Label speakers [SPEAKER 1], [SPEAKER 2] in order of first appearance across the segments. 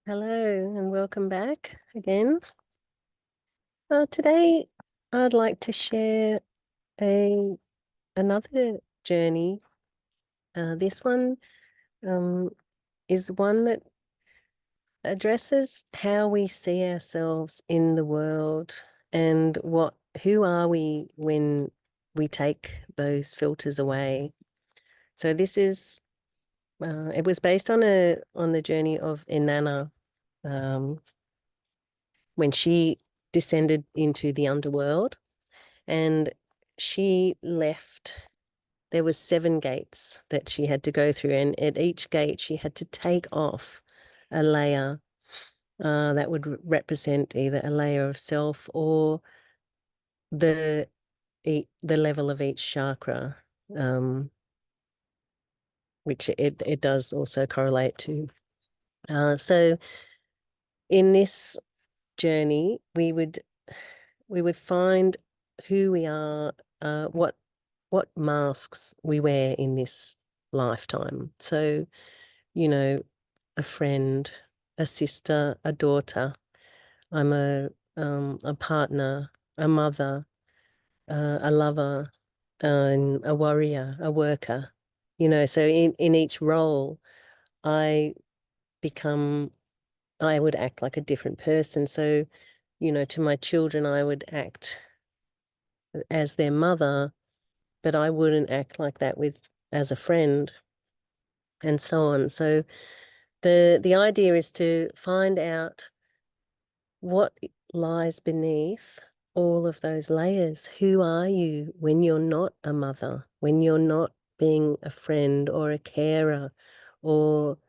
[SPEAKER 1] Hello and welcome back again. Today I'd like to share a another journey. This one um, is one that addresses how we see ourselves in the world and who are we when we take those filters away. So this is it was based on the journey of Inanna, um, when she descended into the underworld. And she left. There was 7 gates that she had to go through, and at each gate she had to take off a layer that would represent either a layer of self or the the level of each chakra, which it does also correlate to. So in this journey, we would find who we are, what masks we wear in this lifetime. So, a friend, a sister, a daughter. I'm a partner, a mother, a lover, and a warrior, a worker. So in each role, I become I would act like a different person. So, to my children, I would act as their mother, but I wouldn't act like that as a friend, and so on. So the idea is to find out what lies beneath all of those layers. Who are you when you're not a mother, when you're not being a friend or a carer or,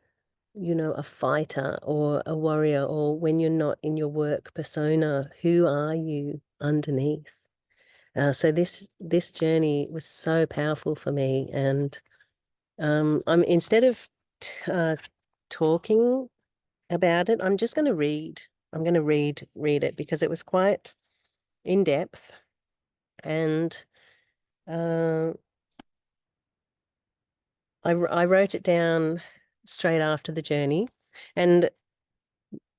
[SPEAKER 1] a fighter or a warrior, or when you're not in your work persona? Who are you underneath? So this journey was so powerful for me, and I'm instead of talking about it, I'm just going to read. I'm going to read it because it was quite in depth, and uh, I wrote it down straight after the journey, and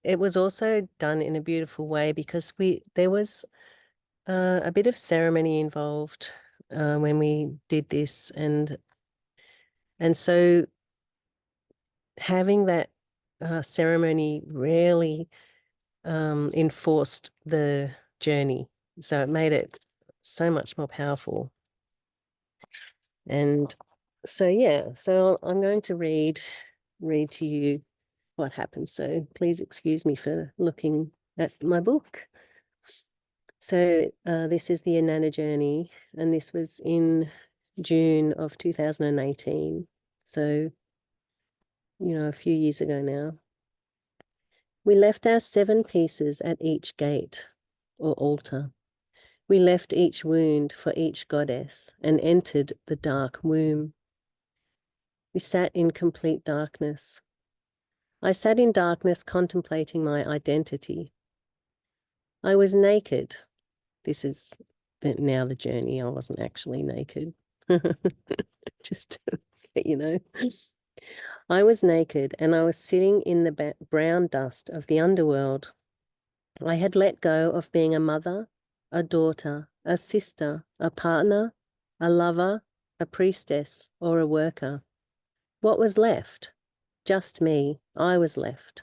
[SPEAKER 1] it was also done in a beautiful way because there was a bit of ceremony involved when we did this, and so having that ceremony really enforced the journey. So it made it so much more powerful. And so, yeah, so I'm going to read to you what happened. So please excuse me for looking at my book. So this is the Inanna journey, and this was in June of 2018. So, a few years ago now. We left our 7 pieces at each gate or altar. We left each wound for each goddess and entered the dark womb. We sat in complete darkness. I sat in darkness contemplating my identity. I was naked. This is now the journey. I wasn't actually naked. Just to let you know. I was naked and I was sitting in the brown dust of the underworld. I had let go of being a mother, a daughter, a sister, a partner, a lover, a priestess, or a worker. What was left? Just me. I was left.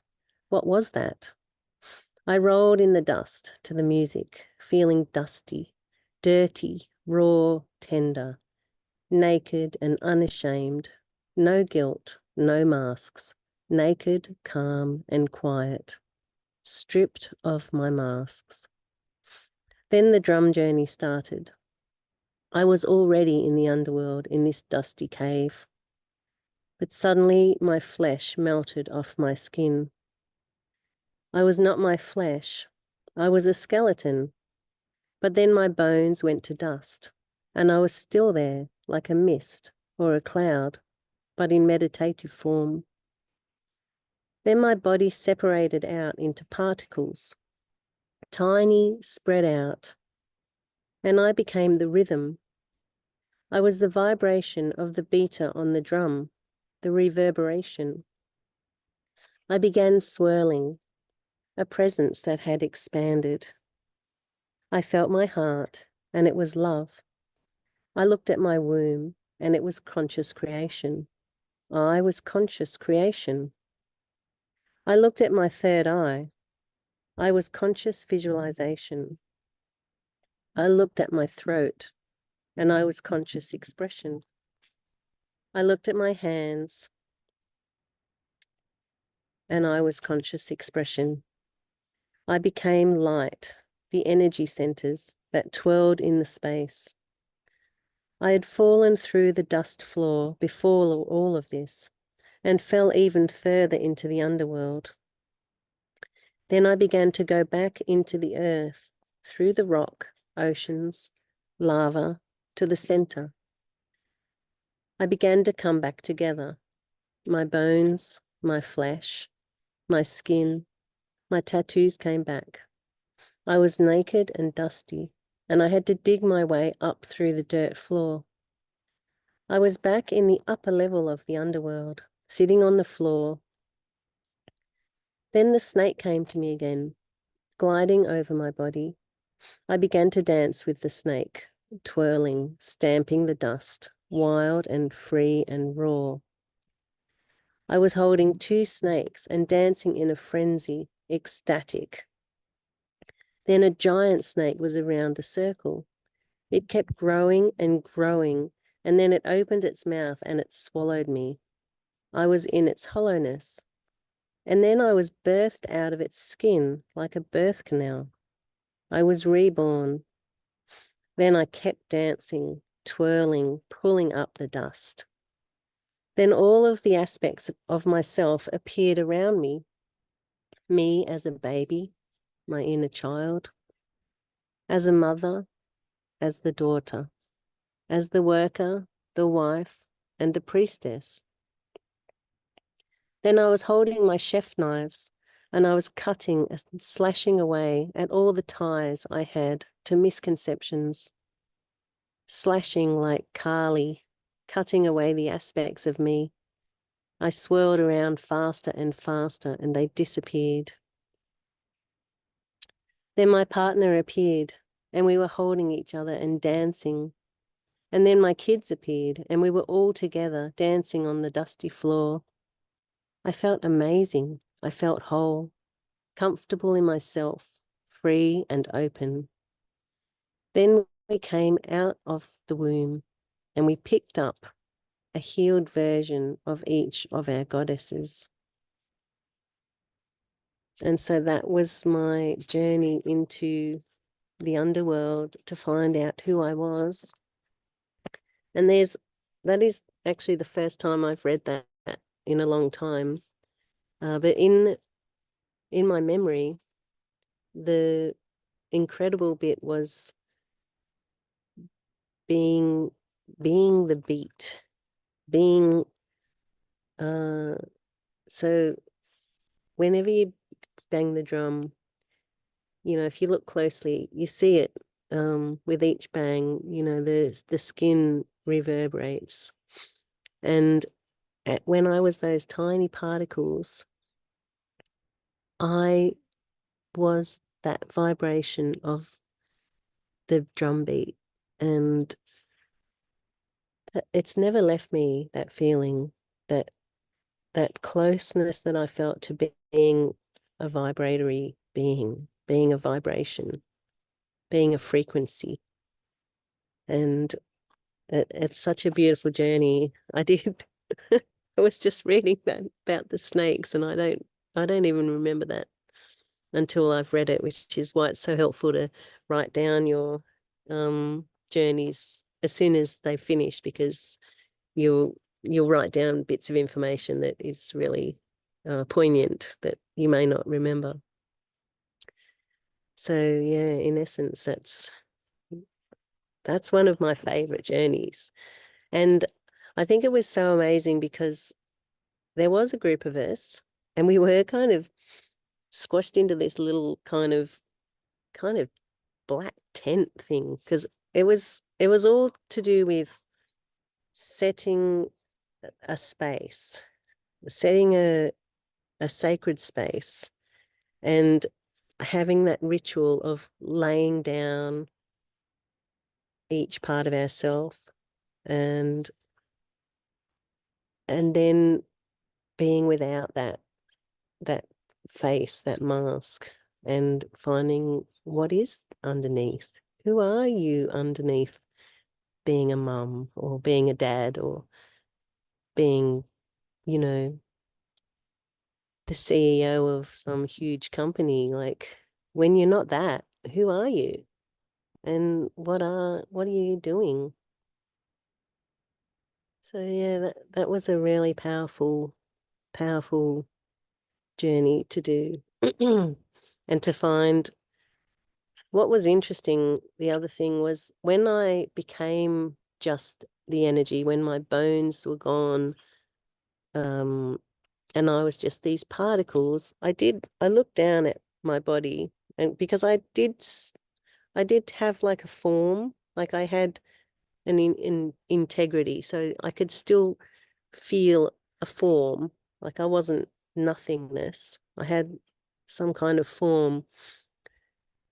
[SPEAKER 1] What was that? I rolled in the dust to the music, feeling dusty, dirty, raw, tender, naked and unashamed. No guilt, no masks. Naked, calm, and quiet. Stripped of my masks. Then the drum journey started. I was already in the underworld, in this dusty cave. But suddenly my flesh melted off my skin. I was not my flesh. I was a skeleton. But then my bones went to dust, and I was still there, like a mist or a cloud, but in meditative form. Then my body separated out into particles, tiny, spread out, and I became the rhythm. I was the vibration of the beater on the drum, the reverberation. I began swirling, a presence that had expanded. I felt my heart, and it was love. I looked at my womb, and it was conscious creation. I was conscious creation. I looked at my third eye. I was conscious visualization. I looked at my throat, and I was conscious expression. I looked at my hands, and I was conscious expression. I became light, the energy centers that twirled in the space. I had fallen through the dust floor before all of this and fell even further into the underworld. Then I began to go back into the earth, through the rock, oceans, lava, to the center. I began to come back together. My bones, my flesh, my skin, my tattoos came back. I was naked and dusty, and I had to dig my way up through the dirt floor. I was back in the upper level of the underworld, sitting on the floor. Then the snake came to me again, gliding over my body. I began to dance with the snake, twirling, stamping the dust, wild and free and raw. I was holding two snakes and dancing in a frenzy, ecstatic. Then a giant snake was around the circle. It kept growing and growing, and then it opened its mouth and it swallowed me. I was in its hollowness. And then I was birthed out of its skin like a birth canal. I was reborn. Then I kept dancing, twirling, pulling up the dust. Then all of the aspects of myself appeared around me. Me as a baby, my inner child, as a mother, as the daughter, as the worker, the wife, and the priestess. Then I was holding my chef knives and I was cutting and slashing away at all the ties I had to misconceptions, slashing like Kali, cutting away the aspects of me. I swirled around faster and faster and they disappeared. Then my partner appeared and we were holding each other and dancing. And then my kids appeared and we were all together dancing on the dusty floor. I felt amazing. I felt whole, comfortable in myself, free and open. Then we came out of the womb and we picked up a healed version of each of our goddesses. And so that was my journey into the underworld to find out who I was. And that is actually the first time I've read that in a long time. But in my memory, the incredible bit was being the beat, being so whenever you bang the drum, if you look closely, you see it with each bang, the skin reverberates. And when I was those tiny particles, I was that vibration of the drum beat. And it's never left me, that feeling, that closeness that I felt to being a vibratory being a vibration, being a frequency. And it's such a beautiful journey. I was just reading that about the snakes, and I don't even remember that until I've read it, which is why it's so helpful to write down your journeys as soon as they finish, because you'll write down bits of information that is really poignant that you may not remember. So yeah, in essence, that's one of my favorite journeys. And I think it was so amazing because there was a group of us and we were kind of squashed into this little kind of black tent thing, because it was all to do with setting a space, setting a sacred space, and having that ritual of laying down each part of ourself, and then being without that face, that mask, and finding what is underneath. Who are you underneath being a mum or being a dad or being, you know, the CEO of some huge company? Like, when you're not that, who are you? And what are you doing? So yeah, that was a really powerful journey to do. And to find what was interesting, the other thing was when I became just the energy, when my bones were gone, and I was just these particles, I looked down at my body, and because I did have like a form, like I had an in integrity, so I could still feel a form, like I wasn't nothingness. I had some kind of form.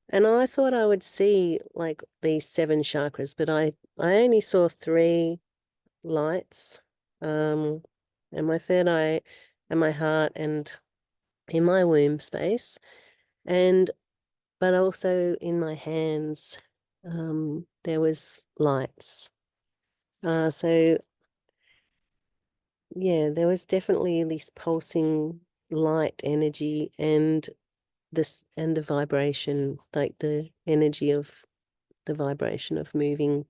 [SPEAKER 1] And I thought I would see like these seven chakras, but I only saw three lights. Um, and my third eye and my heart and in my womb space. And but also in my hands, there was lights. So yeah, there was definitely this pulsing light energy, and the vibration, like the energy of the vibration of moving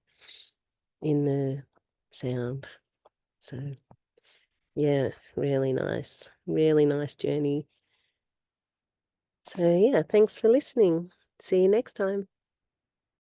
[SPEAKER 1] in the sound. So yeah, really nice journey. So yeah, thanks for listening. See you next time.